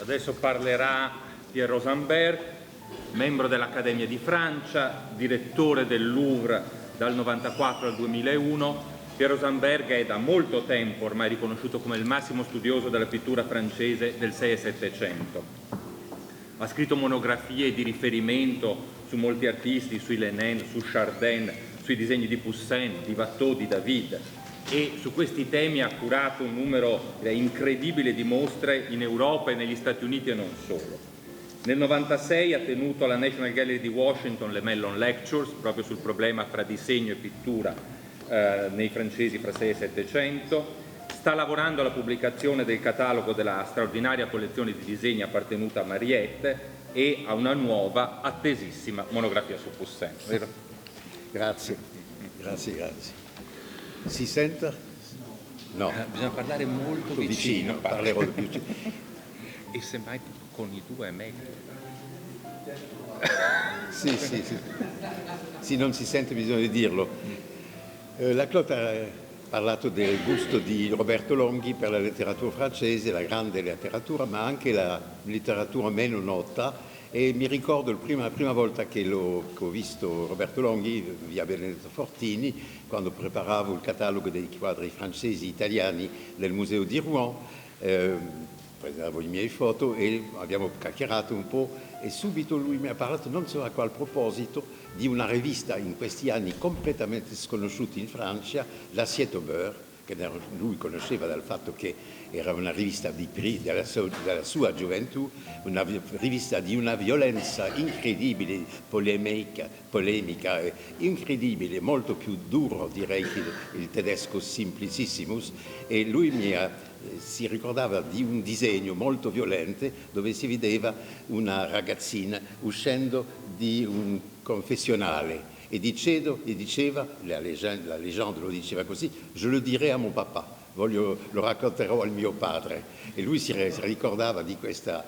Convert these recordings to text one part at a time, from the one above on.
Adesso parlerà Pierre Rosenberg, membro dell'Accademia di Francia, direttore del Louvre dal 1994 al 2001. Pierre Rosenberg è da molto tempo ormai riconosciuto come il massimo studioso della pittura francese del 6 e 700. Ha scritto monografie di riferimento su molti artisti, sui Lenin, su Chardin, sui disegni di Poussin, di Watteau, di David, e su questi temi ha curato un numero incredibile di mostre in Europa e negli Stati Uniti e non solo. Nel 1996 ha tenuto alla National Gallery di Washington le Mellon Lectures, proprio sul problema fra disegno e pittura nei francesi fra 6 e 700. Sta lavorando alla pubblicazione del catalogo della straordinaria collezione di disegni appartenuta a Mariette e a una nuova, attesissima monografia su Poussin. Grazie, grazie, grazie. Si sente? No. Bisogna parlare molto vicino. Parlerò più vicino. E semmai con i due è meglio. Sì. Sì, non si sente, bisogna dirlo. La Claude ha parlato del gusto di Roberto Longhi per la letteratura francese, la grande letteratura, ma anche la letteratura meno nota, e mi ricordo la prima volta che ho visto Roberto Longhi via Benedetto Fortini, quando preparavo il catalogo dei quadri francesi italiani del Museo di Rouen. Presentavo le mie foto e abbiamo chiacchierato un po', e subito lui mi ha parlato, non so a qual proposito, di una rivista in questi anni completamente sconosciuta in Francia, l'Assiette au Beurre, che lui conosceva dal fatto che era una rivista della sua gioventù, una rivista di una violenza incredibile, polemica, incredibile, molto più duro direi che il tedesco Simplicissimus, e lui si ricordava di un disegno molto violento dove si vedeva una ragazzina uscendo di un confessionale e diceva, la leggenda lo diceva così: je le dirai a mon papà, lo racconterò al mio padre. E lui si ricordava di questo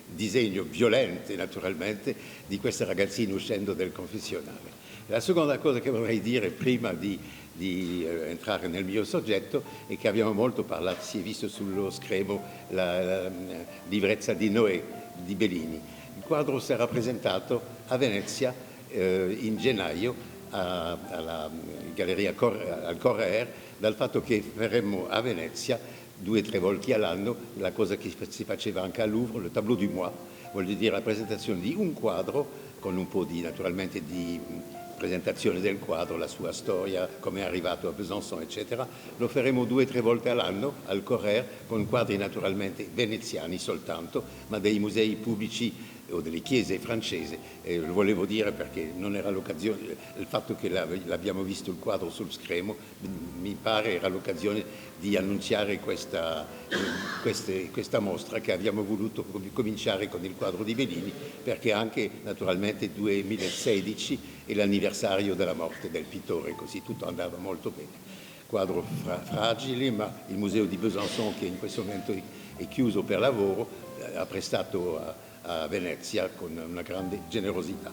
disegno violento, naturalmente, di questa ragazzina uscendo del confessionale. La seconda cosa che vorrei dire prima di entrare nel mio soggetto è che abbiamo molto parlato, si è visto sullo schermo la Livrezza di Noè di Bellini. Il quadro sarà presentato a Venezia in gennaio alla Galleria al Correr, dal fatto che faremmo a Venezia 2 o 3 volte all'anno la cosa che si faceva anche al Louvre, le tableau du mois, voglio dire la presentazione di un quadro con un po' naturalmente di presentazione del quadro, la sua storia, come è arrivato a Besançon, eccetera. Lo faremo 2 o 3 volte all'anno al Correr, con quadri naturalmente veneziani soltanto, ma dei musei pubblici o delle chiese francesi. Lo volevo dire perché non era l'occasione, il fatto che l'abbiamo visto il quadro sul schermo, mi pare era l'occasione di annunciare questa mostra, che abbiamo voluto cominciare con il quadro di Bellini, perché anche naturalmente 2016 è l'anniversario della morte del pittore, così tutto andava molto bene. Quadro fragile, ma il museo di Besançon, che in questo momento è chiuso per lavoro, ha prestato a Venezia con una grande generosità.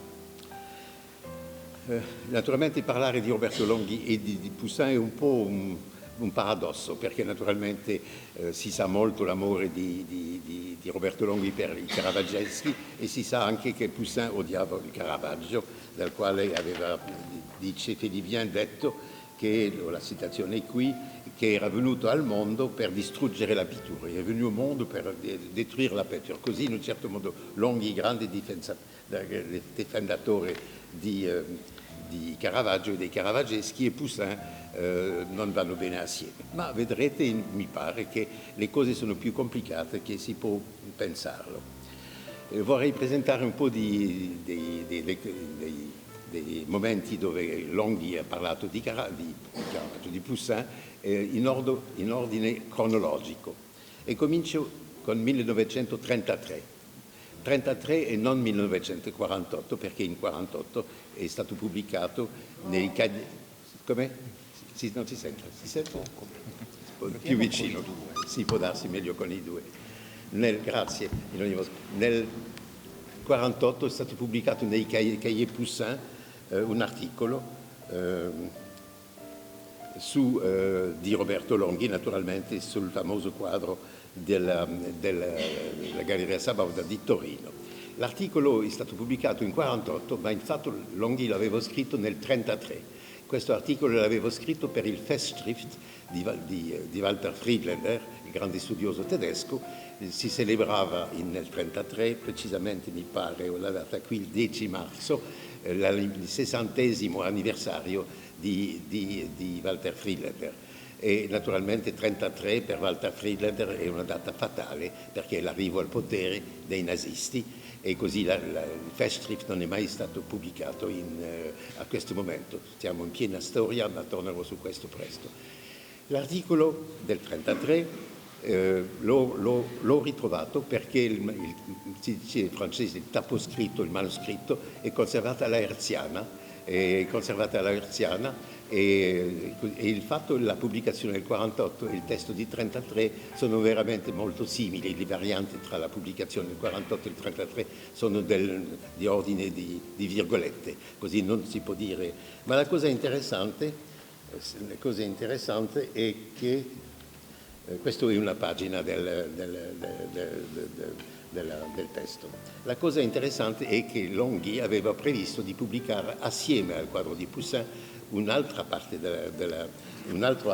Naturalmente parlare di Roberto Longhi e di Poussin è un po' un paradosso, perché naturalmente si sa molto l'amore di Roberto Longhi per i caravaggeschi, e si sa anche che Poussin odiava il Caravaggio, dal quale dice Fedivien detto che, la citazione è qui, che era venuto al mondo per distruggere la pittura, è venuto al mondo per detruire la pittura. Così in un certo modo Longhi, grande difendatore di Caravaggio e dei caravaggeschi, e Poussin non vanno bene assieme. Ma vedrete, mi pare che le cose sono più complicate che si può pensarlo. Vorrei presentare un po' dei momenti dove Longhi ha parlato di Caravaggio, di Poussin, in ordine cronologico. E comincio con 1933. 33 e non 1948, perché in 48 è stato pubblicato nei cadi... Come? Non si sente? Si sente? Più vicino. Si può darsi meglio con i due. Grazie. Nel 48 è stato pubblicato nei Cahiers Poussin un articolo di Roberto Longhi, naturalmente, sul famoso quadro della Galleria Sabauda di Torino. L'articolo è stato pubblicato in 1948, ma infatti Longhi l'aveva scritto nel 1933. Questo articolo l'avevo scritto per il Festschrift di Walter Friedländer, il grande studioso tedesco. Si celebrava nel 1933, precisamente mi pare, la data qui, il 10 marzo, il 60° anniversario di Walter Friedländer. E naturalmente 1933 per Walter Friedländer è una data fatale perché è l'arrivo al potere dei nazisti, e così il Festschrift non è mai stato pubblicato a questo momento. Stiamo in piena storia, ma tornerò su questo presto. L'articolo del 1933 l'ho ritrovato perché si dice in francese il taposcritto, il manoscritto, è conservato alla Hertziana, e il fatto della pubblicazione del 48 e il testo di 33 sono veramente molto simili. Le varianti tra la pubblicazione del 48 e il 33 sono di ordine di virgolette, così non si può dire. Ma la cosa interessante è che questa è una pagina del testo. La cosa interessante è che Longhi aveva previsto di pubblicare assieme al quadro di Poussin un'altra parte un altro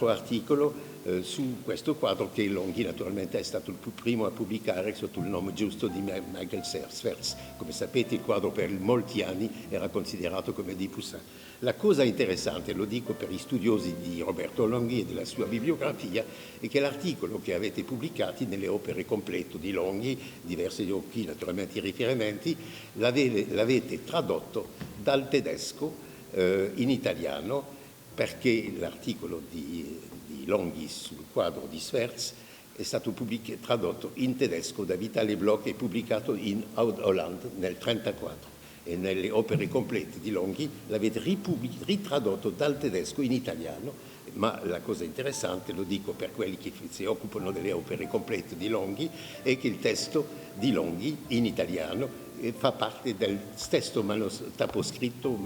articolo su questo quadro, che Longhi naturalmente è stato il primo a pubblicare sotto il nome giusto di Michael Sferz. Come sapete, il quadro per molti anni era considerato come di Poussin. La cosa interessante, lo dico per gli studiosi di Roberto Longhi e della sua bibliografia, è che l'articolo che avete pubblicato nelle opere complete di Longhi, diversi qui naturalmente i riferimenti, l'avete tradotto dal tedesco in italiano, perché l'articolo di Longhi sul quadro di Sferz è stato tradotto in tedesco da Vitale Bloch e pubblicato in Haut-Holland nel 1934. E nelle opere complete di Longhi l'avete ritradotto dal tedesco in italiano, ma la cosa interessante, lo dico per quelli che si occupano delle opere complete di Longhi, è che il testo di Longhi in italiano fa parte del stesso manoscritto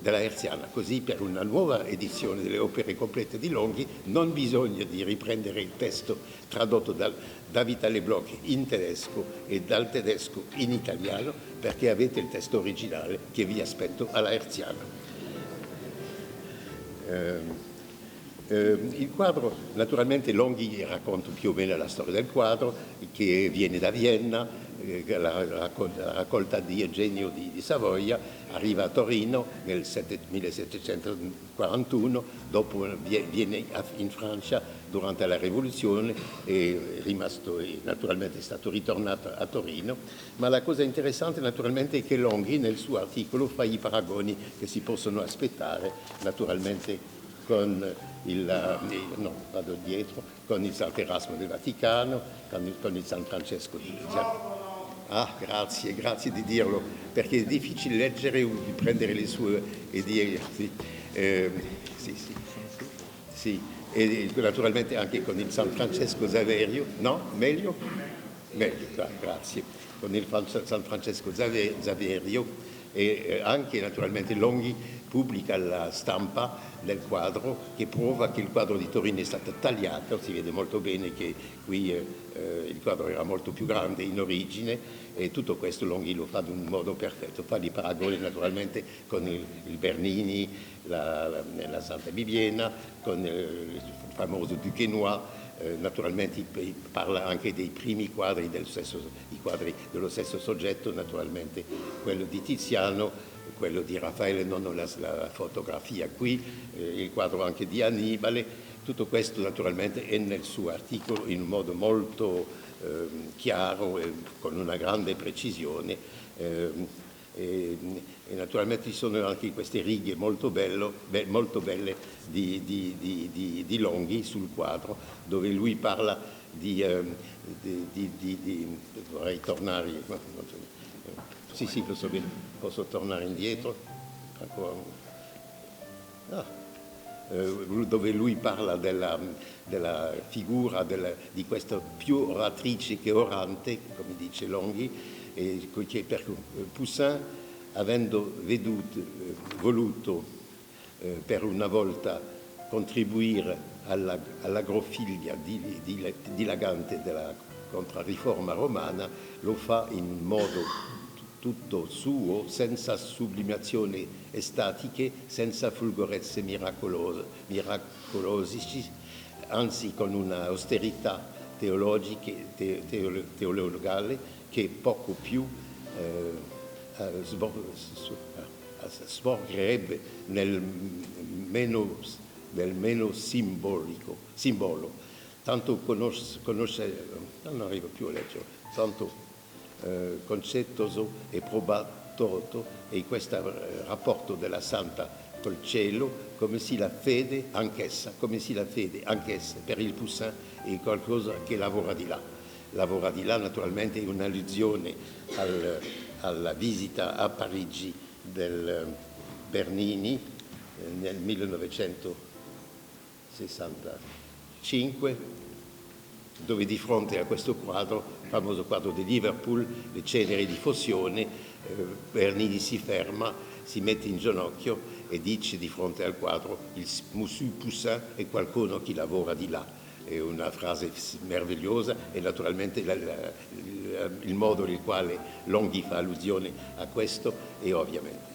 della Hertziana. Così per una nuova edizione delle opere complete di Longhi non bisogna di riprendere il testo tradotto da Vitale Bloch in tedesco e dal tedesco in italiano, perché avete il testo originale che vi aspetto alla Hertziana. Il quadro, naturalmente Longhi racconta più o meno la storia del quadro, che viene da Vienna, la raccolta di Eugenio di Savoia, arriva a Torino nel 1741, dopo viene in Francia durante la Rivoluzione, naturalmente è stato ritornato a Torino. Ma la cosa interessante naturalmente è che Longhi nel suo articolo fa i paragoni che si possono aspettare naturalmente con con il Santo Erasmo del Vaticano, con il San Francesco di grazie di dirlo, perché è difficile leggere o di prendere le sue e dire sì. E naturalmente anche con il San Francesco Saverio, no? Meglio, grazie, con il San Francesco Saverio. E anche naturalmente Longhi pubblica la stampa del quadro che prova che il quadro di Torino è stato tagliato. Si vede molto bene che qui il quadro era molto più grande in origine, e tutto questo Longhi lo fa in un modo perfetto, fa di paragoni naturalmente con il Bernini, la Santa Bibiena, con il famoso Duquesnoy. Naturalmente parla anche dei primi quadri dello stesso soggetto, naturalmente quello di Tiziano, quello di Raffaele, non la fotografia qui, il quadro anche di Annibale. Tutto questo naturalmente è nel suo articolo in un modo molto chiaro e con una grande precisione. E naturalmente ci sono anche queste righe molto belle di Longhi sul quadro, dove lui parla vorrei tornare, sì, lo so bene, posso tornare indietro ancora. Dove lui parla della figura di questa più oratrice che orante, come dice Longhi, e che per Poussin, avendo voluto per una volta contribuire all'agrofiglia dilagante della Controriforma romana, lo fa in modo tutto suo, senza sublimazioni estatiche, senza fulgurezze miracolosici, anzi con una austerità teologale che poco più sborgerebbe nel meno simbolo. Tanto non arrivo più a leggere, tanto concettoso e probato è questo rapporto della Santa col cielo, come se la fede anch'essa per il Poussin è qualcosa che lavora di là. Lavora di là naturalmente è un'allusione alla visita a Parigi del Bernini nel 1965, dove di fronte a questo quadro, il famoso quadro di Liverpool, Le ceneri di Fossone, Bernini si ferma, si mette in ginocchio e dice di fronte al quadro: il Monsieur Poussin è qualcuno che lavora di là. È una frase meravigliosa e naturalmente il modo nel quale Longhi fa allusione a questo è ovviamente.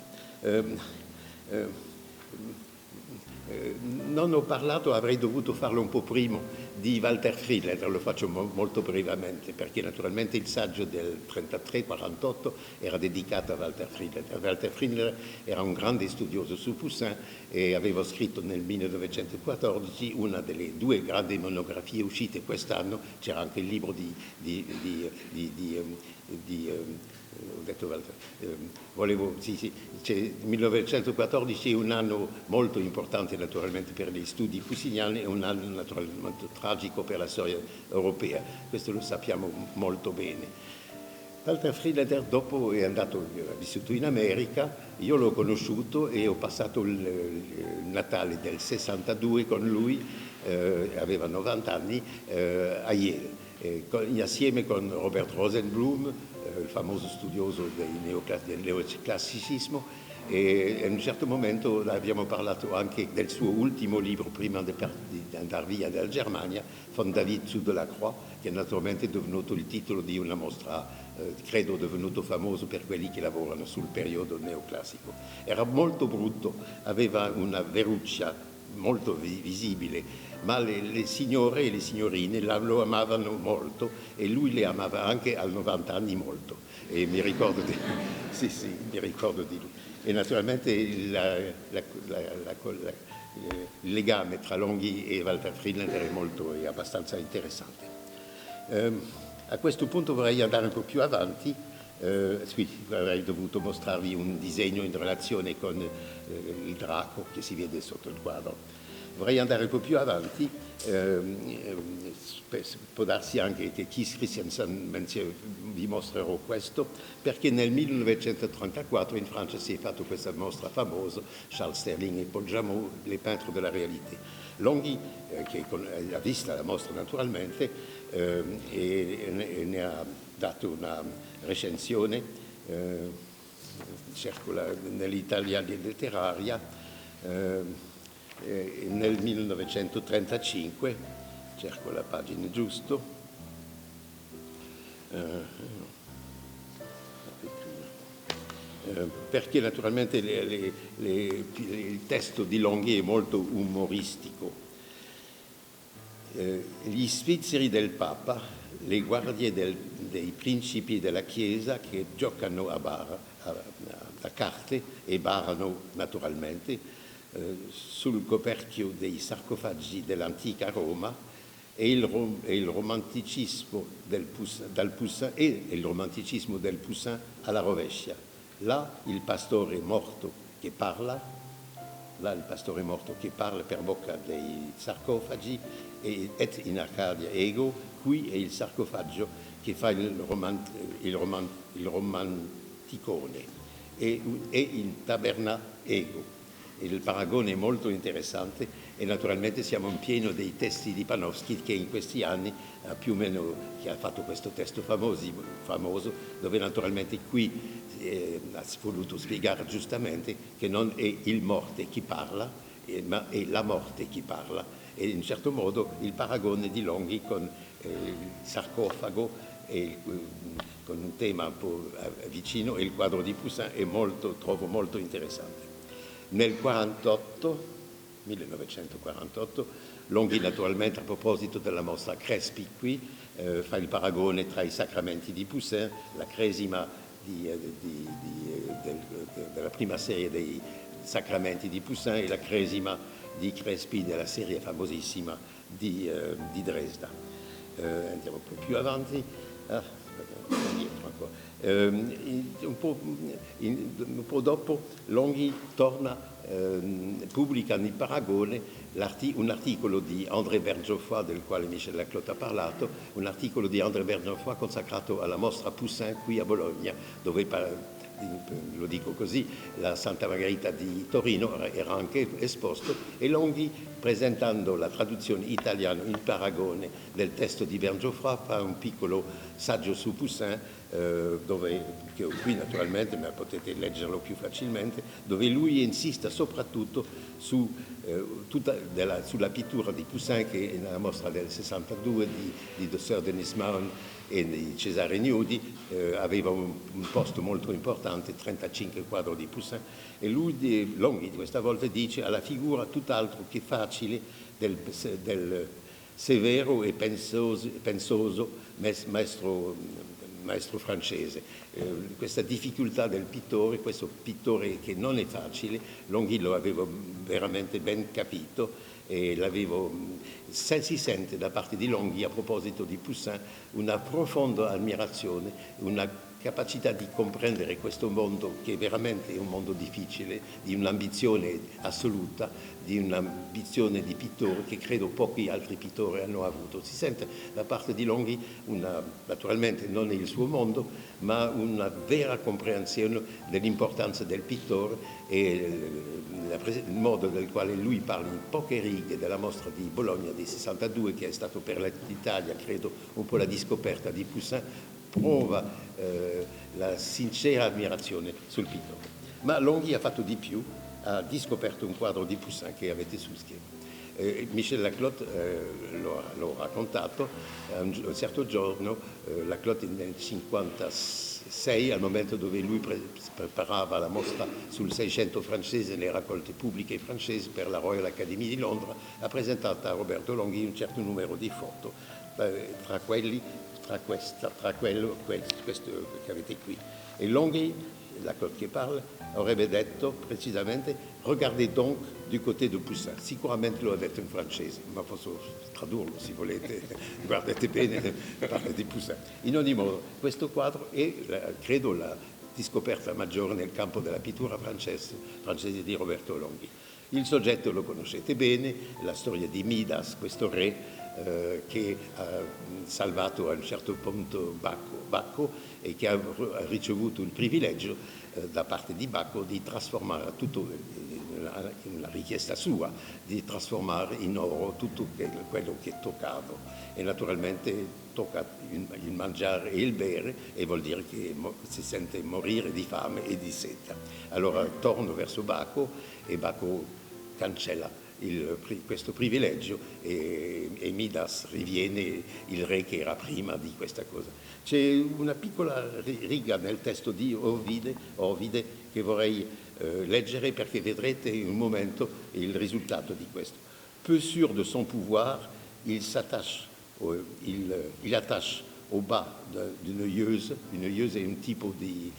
Non ho parlato, avrei dovuto farlo un po' prima, di Walter Friedländer, lo faccio molto brevemente, perché naturalmente il saggio del 33-48 era dedicato a Walter Friedländer. Walter Friedländer era un grande studioso su Poussin e aveva scritto nel 1914 una delle 2 grandi monografie uscite quest'anno. C'era anche il libro ho detto Walter, il 1914 è un anno molto importante naturalmente per gli studi poussiniani, è un anno naturalmente tragico per la storia europea, questo lo sappiamo molto bene. Walter Friedländer dopo è vissuto in America, io l'ho conosciuto e ho passato il Natale del 62 con lui, aveva 90 anni, a Yale. Assieme con Robert Rosenblum, il famoso studioso del neoclassicismo, e in un certo momento abbiamo parlato anche del suo ultimo libro prima di andare via dalla Germania, Von David zu Delacroix, che naturalmente è divenuto il titolo di una mostra, credo divenuto famoso per quelli che lavorano sul periodo neoclassico. Era molto brutto, aveva una verruccia molto visibile, ma le signore e le signorine lo amavano molto e lui le amava anche a 90 anni molto, e mi ricordo di lui. E naturalmente il legame tra Longhi e Walter Friedländer è abbastanza interessante. A questo punto vorrei andare un po' più avanti. Avrei dovuto mostrarvi un disegno in relazione con il draco che si vede sotto il quadro. Vorrei andare un po' più avanti, può darsi anche che Keith Christiansen vi mostrerò questo, perché nel 1934 in Francia si è fatto questa mostra famosa, Charles Sterling e Paul Jameau, les peintres de la réalité. Longhi, che ha vista la mostra naturalmente, e ne ha dato una recensione, cerco nell'Italia letteraria, nel 1935, cerco la pagina giusta, perché naturalmente il testo di Longhi è molto umoristico. Gli svizzeri del Papa, le guardie dei principi della Chiesa che giocano a carte e barano naturalmente sul coperchio dei sarcofagi dell'antica Roma, e il romanticismo del Poussin alla rovescia. Là il pastore morto che parla per bocca dei sarcofagi, et in Arcadia ego, qui è il sarcofaggio che fa il romanticone, e il taberna ego. Il paragone è molto interessante e naturalmente siamo in pieno dei testi di Panofsky, che in questi anni più o meno che ha fatto questo testo famoso, dove naturalmente qui ha voluto spiegare giustamente che non è il morte chi parla, ma è la morte chi parla, e in un certo modo il paragone di Longhi con il sarcofago e con un tema un po' vicino, e il quadro di Poussin trovo molto interessante. Nel 1948, Longhi naturalmente, a proposito della mostra Crespi qui, fa il paragone tra i sacramenti di Poussin, la cresima della prima serie dei sacramenti di Poussin e la cresima di Crespi della serie famosissima di Dresda. Andiamo un po' più avanti. Un po' dopo Longhi torna, pubblica nel paragone un articolo di André Bergeoffroy, del quale Michel Laclotte ha parlato, un articolo di André Bergeoffroy consacrato alla mostra Poussin qui a Bologna, dove, lo dico così, la Santa Margherita di Torino era anche esposto, e Longhi, presentando la traduzione italiana in paragone del testo di Bergeoffroy, fa un piccolo saggio su Poussin, che ho qui naturalmente, ma potete leggerlo più facilmente, dove lui insiste soprattutto sulla pittura di Poussin, che nella mostra del 62 di Dr. Denis Mahon e di Cesare Gnudi aveva un posto molto importante, 35 quadri di Poussin, e Longhi questa volta dice: alla figura tutt'altro che facile del severo e pensoso maestro francese. Questa difficoltà del pittore, questo pittore che non è facile, Longhi lo aveva veramente ben capito, e si sente da parte di Longhi, a proposito di Poussin, una profonda ammirazione, una capacità di comprendere questo mondo, che veramente è un mondo difficile, di un'ambizione assoluta, di un'ambizione di pittore che credo pochi altri pittori hanno avuto. Si sente da parte di Longhi, naturalmente non è il suo mondo, ma una vera comprensione dell'importanza del pittore, e il modo nel quale lui parla in poche righe della mostra di Bologna di 62, che è stato per l'Italia, credo, un po' la riscoperta di Poussin, prova la sincera ammirazione sul pittore. Ma Longhi ha fatto di più, ha riscoperto un quadro di Poussin che avete sul schermo. Michel Laclotte l'ho raccontato, un certo giorno Laclotte nel 1956, al momento dove lui preparava la mostra sul Seicento francese, le raccolte pubbliche francesi per la Royal Academy di Londra, ha presentato a Roberto Longhi un certo numero di foto, tra quello questo che avete qui. E Longhi, Laclotte che parla, avrebbe detto precisamente: regardez donc du côté de Poussin. Sicuramente lo ha detto in francese, ma posso tradurlo se volete. Guardate bene, parla di Poussin. In ogni modo, questo quadro è, credo, la riscoperta maggiore nel campo della pittura francese di Roberto Longhi. Il soggetto lo conoscete bene, la storia di Midas, questo re che ha salvato a un certo punto Bacco, e che ha ricevuto il privilegio da parte di Bacco di trasformare tutto, una richiesta sua, di trasformare in oro tutto quello che toccava, e naturalmente tocca il mangiare e il bere, e vuol dire che si sente morire di fame e di sete. Allora torno verso Bacco, e Bacco cancella questo privilegio, e Midas riviene il re che era prima di questa cosa. C'è una piccola riga nel testo di Ovide che vorrei leggere, perché vedrete in un momento il risultato di questo. Peu sûr de son pouvoir, il attache au bas d'une ieuse. Une ieuse è un tipo di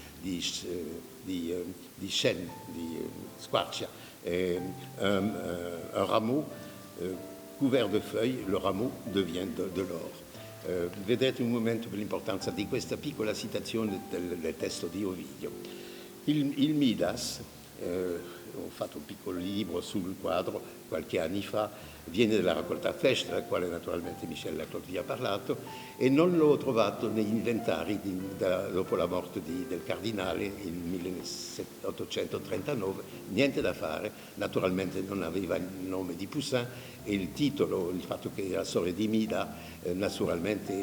chêne, di squarcia, un rameau couvert de feuilles, le rameau devient de l'or. Vedrete un momento per l'importanza di questa piccola citazione del testo di Ovidio. Il Midas, ho fatto un piccolo libro sul quadro qualche anni fa, viene dalla raccolta Fesch, della quale naturalmente Michel Laclotte vi ha parlato, e non l'ho trovato negli inventari dopo la morte del cardinale nel 1839, niente da fare, naturalmente non aveva il nome di Poussin, e il titolo, il fatto che era storia di Mida, naturalmente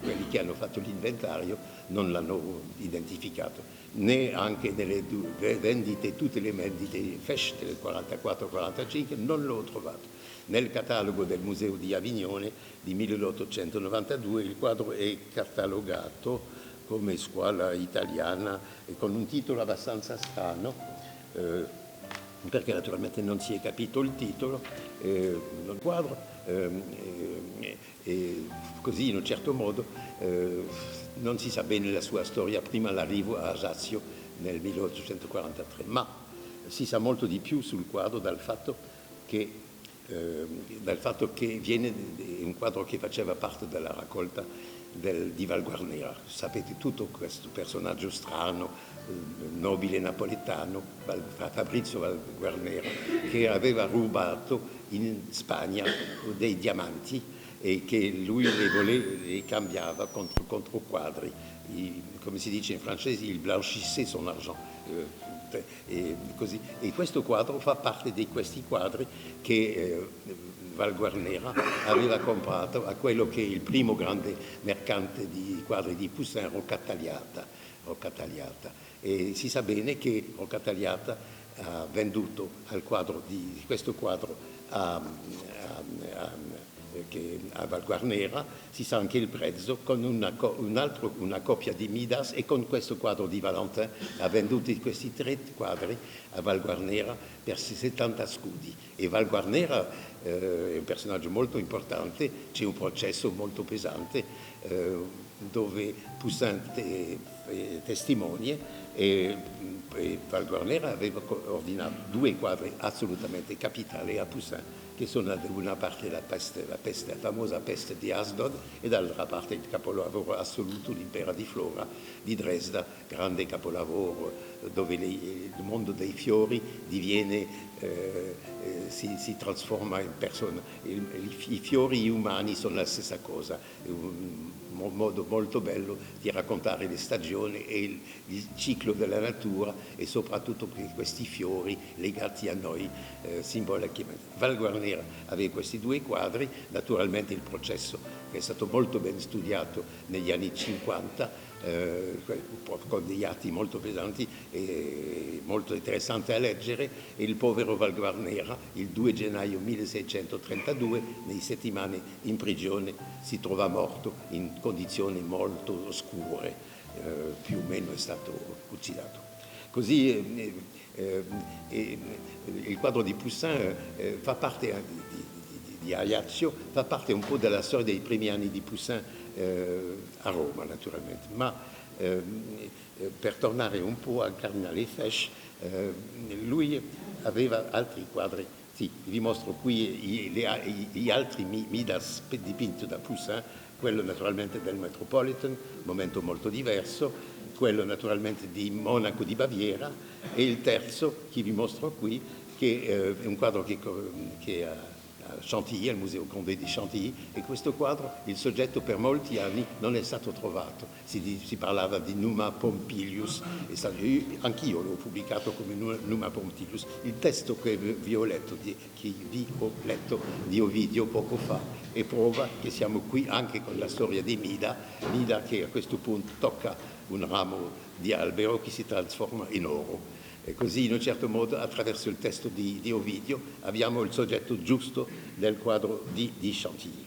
quelli che hanno fatto l'inventario non l'hanno identificato. né anche nelle vendite, tutte le vendite Fesch del 44-45, non l'ho trovato. Nel catalogo del Museo di Avignone di 1892 il quadro è catalogato come scuola italiana e con un titolo abbastanza strano, perché naturalmente non si è capito il titolo del quadro, così in un certo modo non si sa bene la sua storia prima l'arrivo a Ajaccio nel 1843, ma si sa molto di più sul quadro dal fatto che viene un quadro che faceva parte della raccolta di Val Guarnera. Sapete tutto questo personaggio strano, nobile napoletano, Fabrizio Val Guarnera, che aveva rubato in Spagna dei diamanti e che lui li cambiava contro quadri. Come si dice in francese, il blanchissait son argent. E questo quadro fa parte di questi quadri che Val Guarnera aveva comprato a quello che è il primo grande mercante di quadri di Poussin, Roccatagliata. E si sa bene che Roccatagliata ha venduto questo quadro a Val Guarnera, si sa anche il prezzo, con una coppia di Midas, e con questo quadro di Valentin ha venduto questi 3 quadri a Val Guarnera per 70 scudi. E Val Guarnera è un personaggio molto importante, c'è un processo molto pesante dove Poussin testimonia e Val Guarnera aveva ordinato 2 quadri assolutamente capitali a Poussin, che sono da una parte la famosa peste di Asdod e dall'altra parte il capolavoro assoluto, l'Impera di Flora di Dresda, grande capolavoro dove il mondo dei fiori si trasforma in persona. I fiori umani sono la stessa cosa, un modo molto bello di raccontare le stagioni e il ciclo della natura e soprattutto questi fiori legati a noi simbolicamente. Val Guarnera aveva questi 2 quadri, naturalmente il processo che è stato molto ben studiato negli anni 50, con degli atti molto pesanti e molto interessanti a leggere, e il povero Val Guarnera il 2 gennaio 1632, nei settimane in prigione, si trova morto in condizioni molto oscure, più o meno è stato uccidato. Così il quadro di Poussin fa parte di Ajaccio, fa parte un po' della storia dei primi anni di Poussin a Roma, naturalmente. Ma per tornare un po' al cardinale Fesch, lui aveva altri quadri. Sì, vi mostro qui gli altri Midas dipinti da Poussin, quello naturalmente del Metropolitan, momento molto diverso, quello naturalmente di Monaco di Baviera, e il terzo che vi mostro qui, che è un quadro che a Chantilly, al Museo Condé di Chantilly, e questo quadro, il soggetto per molti anni non è stato trovato. Si parlava di Numa Pompilius, e anch'io l'ho pubblicato come Numa Pompilius. Il testo che vi ho letto di Ovidio poco fa e prova che siamo qui anche con la storia di Mida che a questo punto tocca un ramo di albero che si trasforma in oro. E così, in un certo modo, attraverso il testo di Ovidio, abbiamo il soggetto giusto del quadro di Chantilly.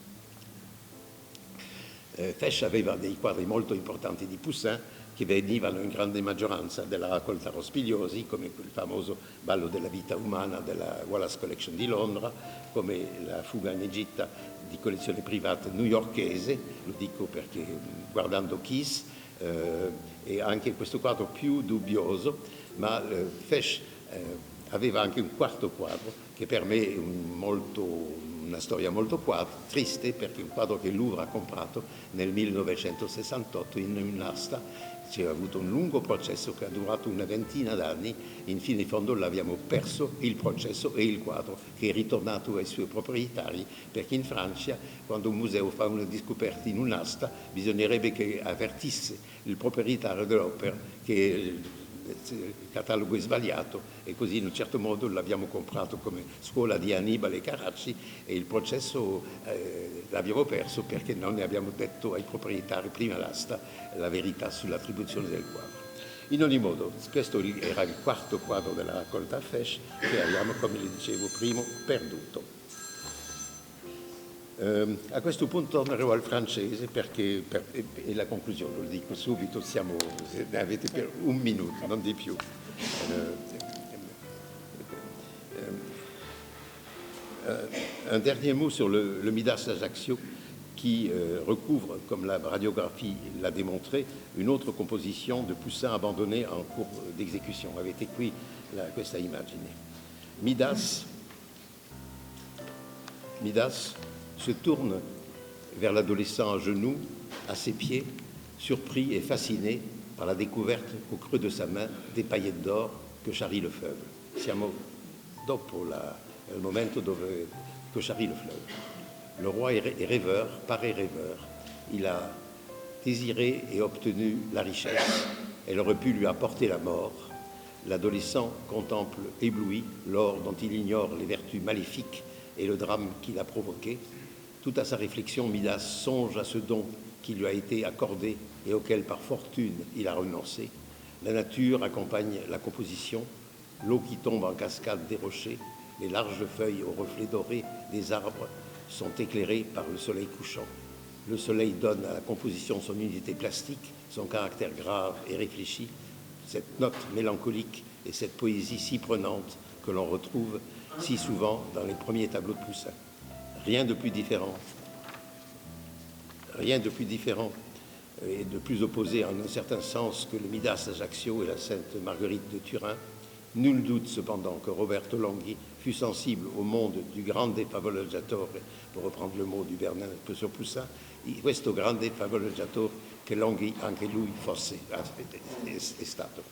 Fesch aveva dei quadri molto importanti di Poussin, che venivano in grande maggioranza dalla raccolta Rospigliosi, come il famoso Ballo della vita umana della Wallace Collection di Londra, come la Fuga in Egitto di collezione privata newyorkese, lo dico perché guardando Kiss, e anche questo quadro più dubbioso, ma Fesch aveva anche un quarto quadro che per me è una storia molto triste, perché è un quadro che il Louvre ha comprato nel 1968 in un'asta. C'era avuto un lungo processo che ha durato una ventina d'anni, in fine in fondo l'abbiamo perso il processo e il quadro, che è ritornato ai suoi proprietari, perché in Francia, quando un museo fa una scoperta in un'asta, bisognerebbe che avvertisse il proprietario dell'opera che il catalogo è sbagliato, e così in un certo modo l'abbiamo comprato come scuola di Annibale e Carracci, e il processo l'abbiamo perso perché non ne abbiamo detto ai proprietari prima l'asta la verità sull'attribuzione del quadro. In ogni modo, questo era il quarto quadro della raccolta Fesch che abbiamo, come le dicevo prima, perduto. A questo punto tornerò al francese perché, e la conclusione, lo dico subito, ne avete per un minuto, non di più. Un dernier mot sur le Midas Ajaccio qui recouvre, comme la radiographie l'a démontré, une autre composition de Poussin abandonnée en cours d'exécution. Avete qui questa immagine. Midas se tourne vers l'adolescent à genoux, à ses pieds, surpris et fasciné par la découverte au creux de sa main des paillettes d'or que charrie le fleuve. Siamo dopo il momento que charrie le fleuve. Le roi est rêveur, paraît rêveur. Il a désiré et obtenu la richesse. Elle aurait pu lui apporter la mort. L'adolescent contemple ébloui l'or dont il ignore les vertus maléfiques et le drame qu'il a provoqué. Tout à sa réflexion, Midas songe à ce don qui lui a été accordé et auquel, par fortune, il a renoncé. La nature accompagne la composition, l'eau qui tombe en cascade des rochers, les larges feuilles aux reflets dorés des arbres sont éclairées par le soleil couchant. Le soleil donne à la composition son unité plastique, son caractère grave et réfléchi, cette note mélancolique et cette poésie si prenante que l'on retrouve si souvent dans les premiers tableaux de Poussin. Rien de plus différent et de plus opposé en un certain sens que le Midas Ajaccio et la Sainte Marguerite de Turin. Nul doute cependant que Roberto Longhi fut sensible au monde du grande favoleggiatore, pour reprendre le mot du Bernin sur Poussin, questo grande favoleggiatore che Longhi anche lui fosse è stato.